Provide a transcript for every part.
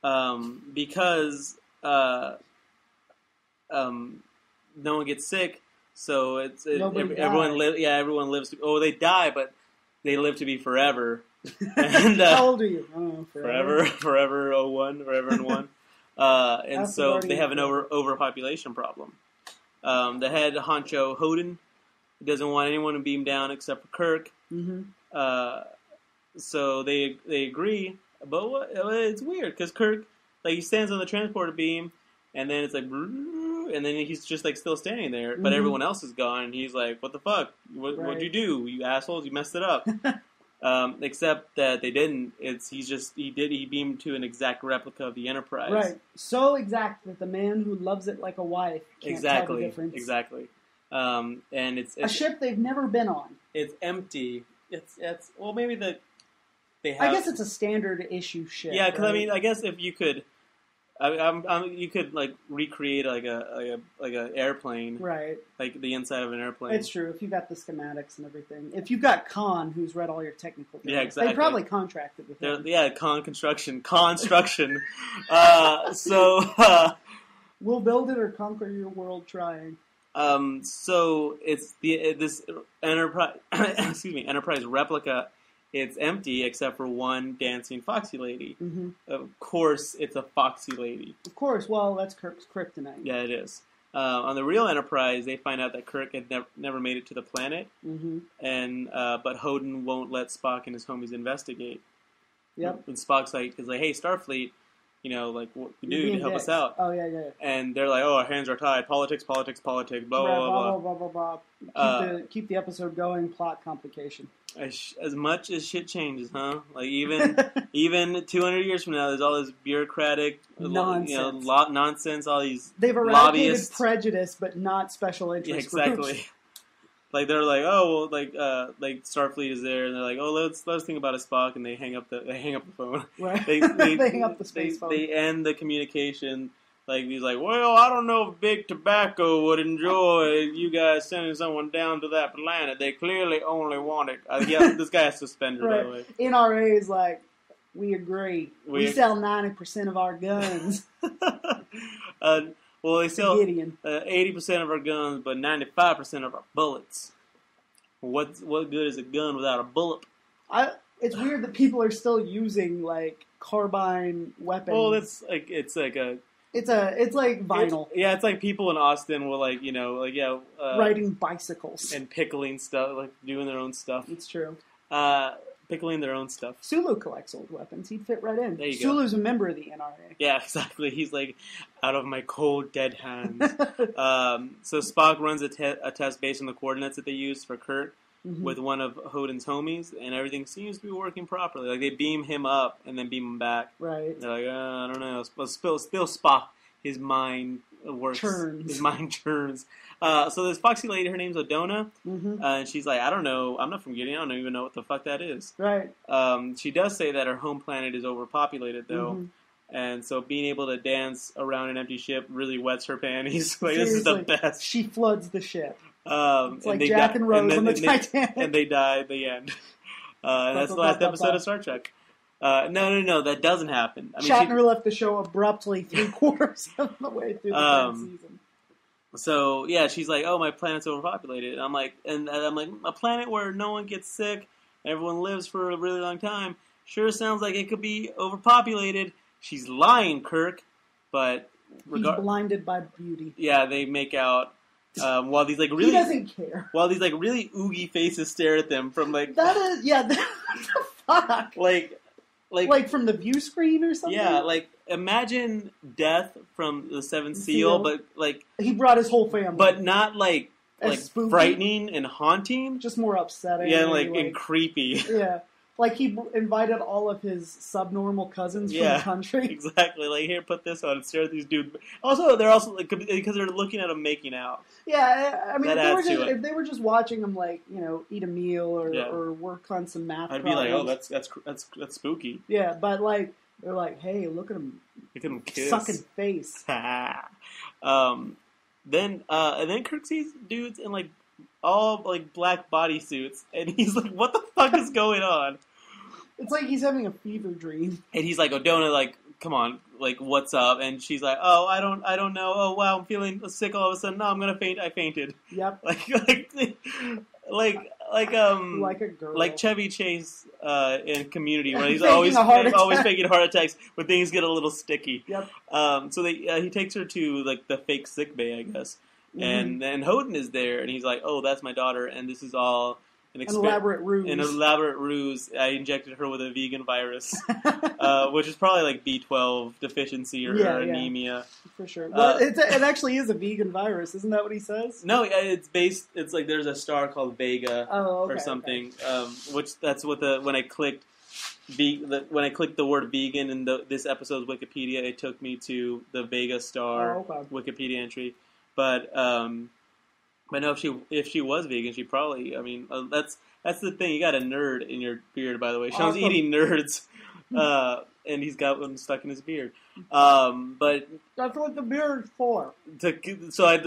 because no one gets sick, so everyone lives. They die, but they live to be forever. And, how old are you? I don't know, forever 01, forever and one. And so they have an overpopulation problem. The head honcho Hoden doesn't want anyone to beam down except for Kirk. Mm-hmm. So they agree, but it's weird because Kirk, like, he stands on the transporter beam, and then it's like, and then he's just like still standing there, but everyone else is gone. And he's like, "What the fuck? What'd you do? You assholes! You messed it up." Except that they didn't. He beamed to an exact replica of the Enterprise. Right. So exact that the man who loves it like a wife can't tell the difference. Exactly. And it's a ship they've never been on. It's empty. It's well, maybe they have. I guess it's a standard issue ship. Yeah, because right? I mean, I guess if you could. You could like recreate like a airplane, right? Like the inside of an airplane. It's true. If you've got the schematics and everything, if you've got Khan, who's read all your technical data, yeah, exactly. They probably contracted with him. Yeah, construction. We'll build it or conquer your world trying. So it's this Enterprise. Excuse me, Enterprise replica. It's empty except for one dancing foxy lady. Mm-hmm. Of course, it's a foxy lady. Of course. Well, that's Kirk's kryptonite. Yeah, it is. On the real Enterprise, they find out that Kirk had never made it to the planet, and but Hoden won't let Spock and his homies investigate. Yep. And Spock's like, "Hey, Starfleet, what can you do to help us out?" Oh yeah. And they're like, "Oh, our hands are tied. Politics, blah blah blah." Keep the episode going. Plot complication. As much as shit changes, huh? Like even 200 years from now, there's all this bureaucratic nonsense. Nonsense. All these they've eradicated lobbyists. Prejudice, but not special interest. Yeah, exactly. Groups. Like they're like, oh, well, like Starfleet is there, and they're like, oh, let's think about a Spock, and they hang up the phone. Right. They hang up the space phone. They end the communication. Like he's like, well, I don't know if Big Tobacco would enjoy you guys sending someone down to that planet. They clearly only want it. Yeah, this guy has suspended, right. by the way. NRA is like, we agree. We sell 90% of our guns. Well, they sell 80% of our guns, but 95% of our bullets. What good is a gun without a bullet? It's weird that people are still using like carbine weapons. Well, it's like It's like vinyl. It's like people in Austin will riding bicycles and pickling stuff, like doing their own stuff. It's true. Pickling their own stuff. Sulu collects old weapons. He'd fit right in. There you Sulu's a member of the NRA. Yeah, exactly. He's like, out of my cold, dead hands. So Spock runs a test based on the coordinates that they used for Kirk with one of Hoden's homies, and everything seems to be working properly. Like, they beam him up and then beam him back. Right. They're like, I don't know. Still Spock, his mind works. Churns. His mind churns. So this foxy lady, her name's Odona, and she's like, I don't know, I'm not from Gideon, I don't even know what the fuck that is. Right. She does say that her home planet is overpopulated, though, and so being able to dance around an empty ship really wets her panties. Like, this is the best. She floods the ship. It's like Jack and Rose on the Titanic. And they die at the end. And that's the last episode of Star Trek. No, that doesn't happen. I mean, Shatner left the show abruptly 3/4 of the way through the third season. So yeah, she's like, "Oh, my planet's overpopulated." And I'm like, a planet where no one gets sick, and everyone lives for a really long time. Sure sounds like it could be overpopulated. She's lying, Kirk, but he's blinded by beauty. Yeah, they make out while these like really he doesn't care. While these like really oogie faces stare at them from like that is what the fuck like from the view screen or something. Yeah, like imagine Death from the Seventh Seal, but like he brought his whole family, but not like frightening and haunting, just more upsetting. Yeah, and creepy. Yeah, like he invited all of his subnormal cousins from the country. Exactly. Like, here, put this on and stare at these dudes. Also, they're also like, because they're looking at them making out. Yeah, I mean, if they were just watching them, like, eat a meal or work on some math, I'd be like, oh, that's spooky. Yeah, but like they're like, hey, look at them kiss, sucking face. Then Kirk sees dudes in like all like black bodysuits, and he's like, what the fuck is going on? It's like he's having a fever dream. And he's like, Odona, like, come on, what's up, and she's like, oh, I don't know. Oh wow, I'm feeling sick all of a sudden. No, I'm gonna faint. I fainted. Yep. Like a girl. Like Chevy Chase in Community, where he's always faking heart attacks when things get a little sticky. Yep. So he takes her to like the fake sick bay, I guess, and then Houghton is there, and he's like, "Oh, that's my daughter, and this is all an elaborate ruse. An elaborate ruse. I injected her with a vegan virus, which is probably like B12 deficiency or anemia." For sure. Well, it actually is a vegan virus. Isn't that what he says? No, it's like there's a star called Vega or something, which that's what when I clicked the word vegan in this episode's Wikipedia, it took me to the Vega star Wikipedia entry. But no, if she was vegan, she probably, I mean, that's the thing. You got a nerd in your beard, by the way. Sean's eating nerds. And he's got one stuck in his beard. But that's what the beard is for. So it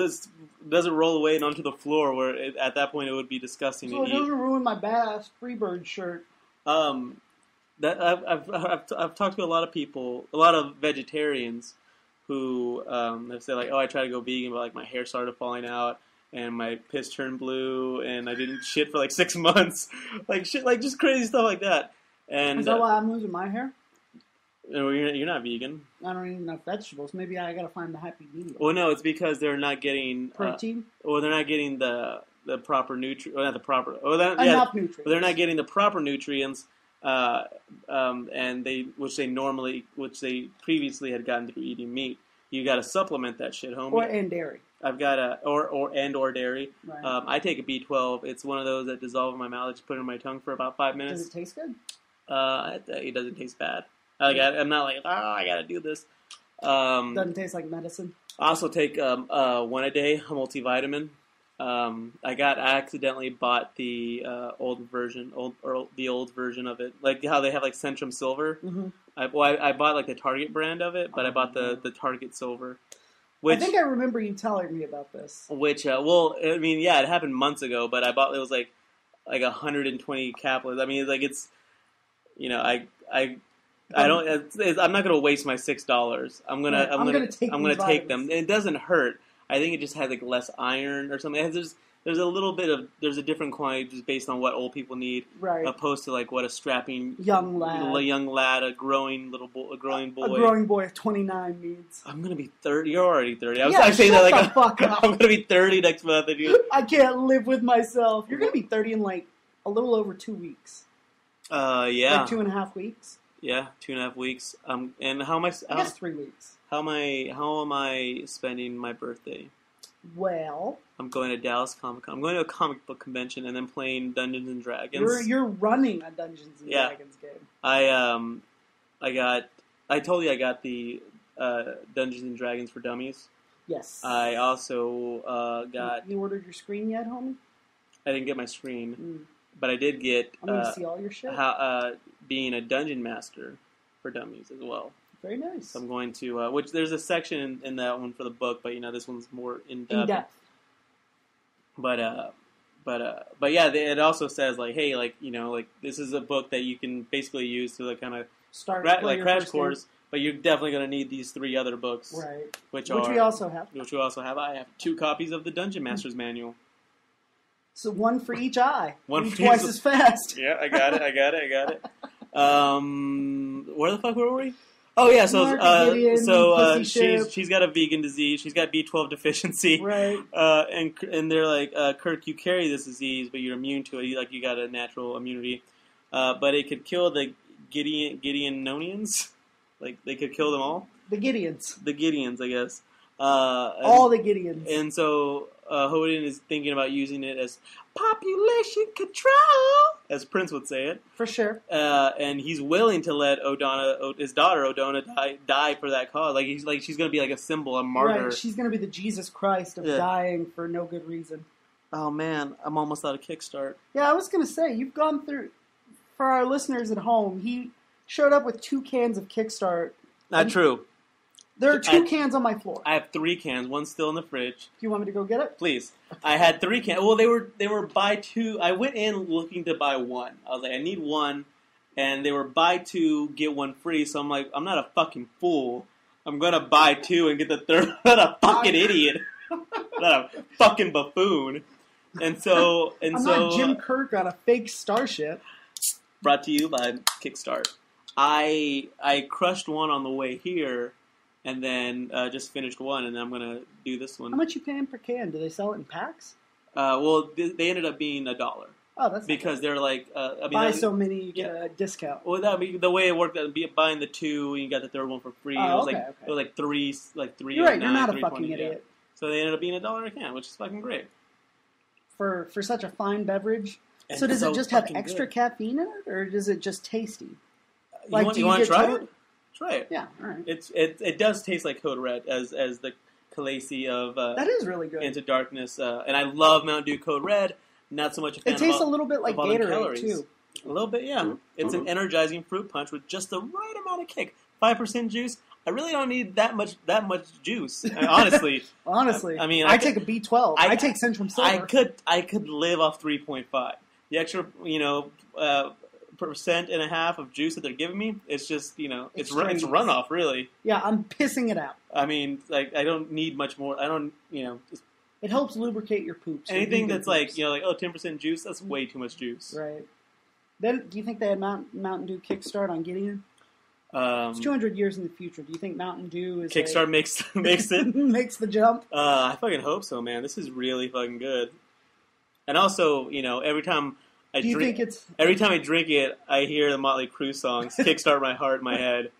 doesn't roll away and onto the floor, where at that point it would be disgusting so to it doesn't ruin my badass Freebird shirt. That I've talked to a lot of people, a lot of vegetarians, who they say like, oh, I tried to go vegan, but like my hair started falling out. And my piss turned blue, and I didn't shit for like 6 months, like shit, like just crazy stuff like that. And is that why I'm losing my hair? You're not vegan. I don't eat enough vegetables. Maybe I gotta find the happy medium. Well, no, it's because they're not getting protein. They're not getting the proper nutrients. Well, not the proper. Enough nutrients. They're not getting the proper nutrients, and which they previously had gotten through eating meat. You got to supplement that shit, homie. And dairy. I've got or dairy. Right. I take a B12. It's one of those that dissolve in my mouth. I just put it in my tongue for about 5 minutes. Does it taste good? It doesn't taste bad. I'm not like, I gotta do this. Doesn't taste like medicine. I also take one a day, a multivitamin. I accidentally bought the old version of it, like how they have like Centrum Silver. Mm-hmm. I bought like the Target brand of it, but I bought the Target Silver. Which, I think I remember you telling me about this. Which, it happened months ago, but it was like 120 caplets. I mean, I'm not gonna waste my $6. I'm gonna take them. It doesn't hurt. I think it just has like less iron or something. There's a different quantity just based on what old people need, right? Opposed to like what a strapping young lad, a growing boy, a growing boy of 29 needs. I'm gonna be 30. You're already 30. I was saying that like fuck up. I'm gonna be 30 next month. I can't live with myself. You're gonna be 30 in like a little over 2 weeks. Yeah, like 2.5 weeks. Yeah, 2.5 weeks. And how am I? I guess 3 weeks. How am I spending my birthday? Well, I'm going to Dallas Comic Con. I'm going to a comic book convention and then playing Dungeons and Dragons. You're running a Dungeons and Dragons game. I told you I got the Dungeons and Dragons for Dummies. Yes. I also got. You ordered your screen yet, homie? I didn't get my screen, but I did get. I'm going to see all your shit. Being a dungeon master for Dummies as well. Very nice. So I'm going to, which there's a section in that one for the book, but this one's more in depth. But yeah, it also says like, hey, like like this is a book that you can basically use to like kind of start like crash course. But you're definitely going to need these 3 other books, right? Which we also have. Which we also have. I have 2 copies of the Dungeon Master's Manual. So one for each eye. One for twice as fast. Yeah, I got it. Where the fuck were we? Oh yeah, she's got a vegan disease. She's got B12 deficiency, right? And they're like, Kirk, you carry this disease, but you're immune to it. You got a natural immunity, but it could kill the Gideonians. Like they could kill them all. The Gideons, I guess. All the Gideons. And so Houghton is thinking about using it as population control, as Prince would say it. For sure. And he's willing to let his daughter Odona die for that cause. Like she's going to be like a symbol, a martyr. Right, she's going to be the Jesus Christ of dying for no good reason. Oh man, I'm almost out of Kickstart. Yeah, I was going to say, you've gone through, for our listeners at home, he showed up with 2 cans of Kickstart. Not true. There are 2 cans on my floor. I have 3 cans. One's still in the fridge. Do you want me to go get it? Please. I had 3 cans. Well, they were buy 2. I went in looking to buy 1. I was like, I need 1, and they were buy 2 get 1 free. So I'm like, I'm not a fucking fool. I'm gonna buy 2 and get the third. What a fucking idiot! What a fucking buffoon! I'm not Jim Kirk on a fake starship. Brought to you by Kickstart. I crushed one on the way here, and then just finished one, and then I'm gonna do this one. How much you paying per can? Do they sell it in packs? Well, they ended up being $1. Oh, that's because they're like buy so many, you get a discount. Well, the way it worked, buying the 2 and you got the third one for free. Oh, it was like 3, You're right. You're not a fucking idiot. So they ended up being $1 a can, which is fucking great for such a fine beverage. And so does it just have extra caffeine in it, or does it just tasty? Like, you want to try it? Try it. Yeah, all right. It does taste like Code Red as the Khaleesi of that is really good. Into Darkness, and I love Mountain Dew Code Red. Not so much a fan. It tastes a little bit like Gatorade too. A little bit, yeah. Mm-hmm. It's an energizing fruit punch with just the right amount of kick. 5% juice. I really don't need that much juice. Honestly. I mean, I take a B12. I take Centrum Silver. I could live off 3.5. The extra, 1.5% of juice that they're giving me, it's just, it's runoff, really. Yeah, I'm pissing it out. I mean, like, I don't need much more. I don't, it helps lubricate your poops. Anything that's poops. 10% juice, that's way too much juice. Right. Then, do you think they had Mountain Dew Kickstart on Gideon? It's 200 years in the future. Do you think Mountain Dew is Kickstart makes it? Makes the jump? I fucking hope so, man. This is really fucking good. And also, every time I drink it, I hear the Motley Crue songs, Kickstart My Heart in my head,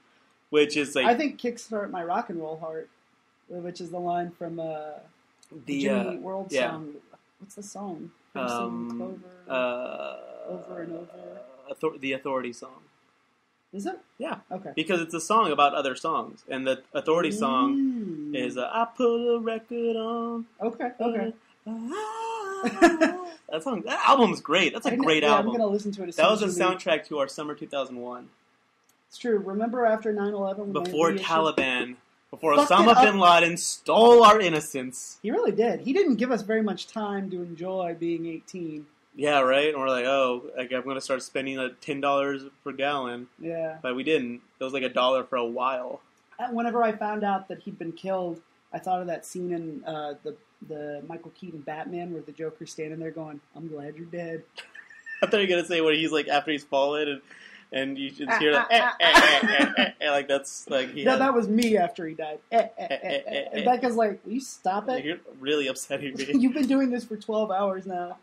which is like... I think Kickstart My Rock and Roll Heart, which is the line from the Jimmy Eat World song. What's the song? Clover, over and over. The Authority song. Is it? Yeah. Okay. Because it's a song about other songs, and the Authority song is I put a record on. Okay. That album's great. That's a great album. I'm gonna listen to it. That was the soundtrack to our summer 2001. It's true. Remember after 9/11? Before Osama bin Laden stole our innocence. He really did. He didn't give us very much time to enjoy being 18. Yeah, right? And we're like, I'm going to start spending $10 per gallon. Yeah. But we didn't. It was like $1 for a while. Whenever I found out that he'd been killed, I thought of that scene in the Michael Keaton Batman where the Joker's standing there going, I'm glad you're dead. I thought you were going to say where he's like, after he's fallen and you should hear that, like that's like... that was me after he died. And Becca's like, will you stop it? You're really upsetting me. You've been doing this for 12 hours now.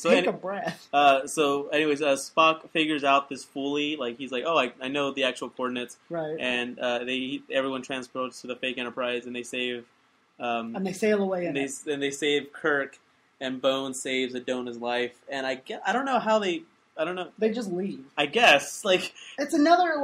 Take a breath. So anyways, Spock figures out this fully, like he's like, I know the actual coordinates. Right. And everyone transports to the fake Enterprise and they save... and they sail away and they save Kirk, and Bones saves Adona's life. And I don't know how they... I don't know. They just leave. I guess. It's another,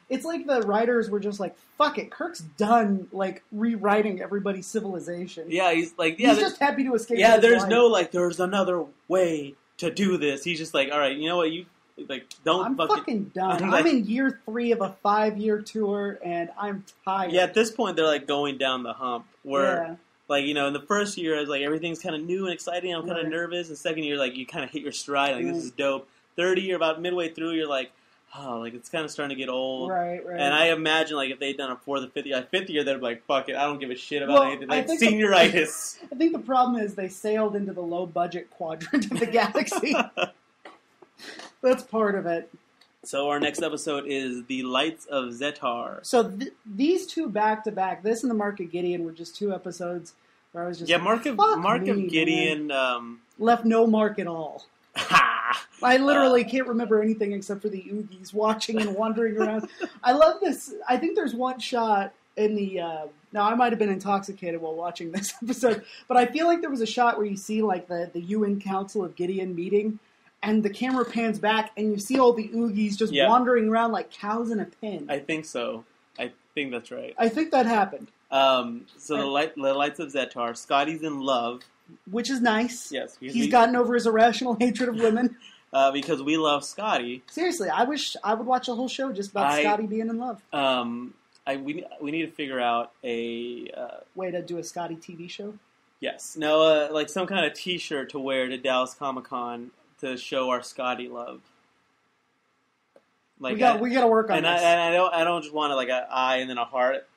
it's like the writers were just like, fuck it, Kirk's done, rewriting everybody's civilization. Yeah, he's like... Yeah, he's just happy to escape. Yeah, there's no, there's another way to do this. He's just like, all right, you know what, you... don't I'm fucking done. I'm in year 3 of a 5-year tour, and I'm tired. Yeah, at this point, they're, going down the hump, where... Yeah. In the first year, I was everything's kind of new and exciting. I'm kind of nervous. And second year, you kind of hit your stride. This is dope. Third year, about midway through, you're it's kind of starting to get old. Right. And I imagine, if they'd done a 4th or 5th year, 5th year, they'd be like, fuck it, I don't give a shit about anything. Senioritis. I think the problem is they sailed into the low-budget quadrant of the galaxy. That's part of it. So our next episode is The Lights of Zetar. So these two back-to-back, this and the Mark of Gideon, were just 2 episodes where I was just Mark of Gideon... left no mark at all. I literally can't remember anything except for the Oogies watching and wandering around. I love this. I think there's one shot in the... now, I might have been intoxicated while watching this episode, but I feel like there was a shot where you see the UN Council of Gideon meeting, and the camera pans back, and you see all the Oogies just wandering around like cows in a pen. I think so. I think that's right. I think that happened. The Lights of Zetar. Scotty's in love. Which is nice. Yes. He's gotten over his irrational hatred of women. Because we love Scotty. Seriously, I wish I would watch a whole show just about Scotty being in love. We need to figure out a... way to do a Scotty TV show? Yes. No, some kind of T-shirt to wear to Dallas Comic-Con to show our Scotty love. We got to work on this. And I don't just want an eye and then a heart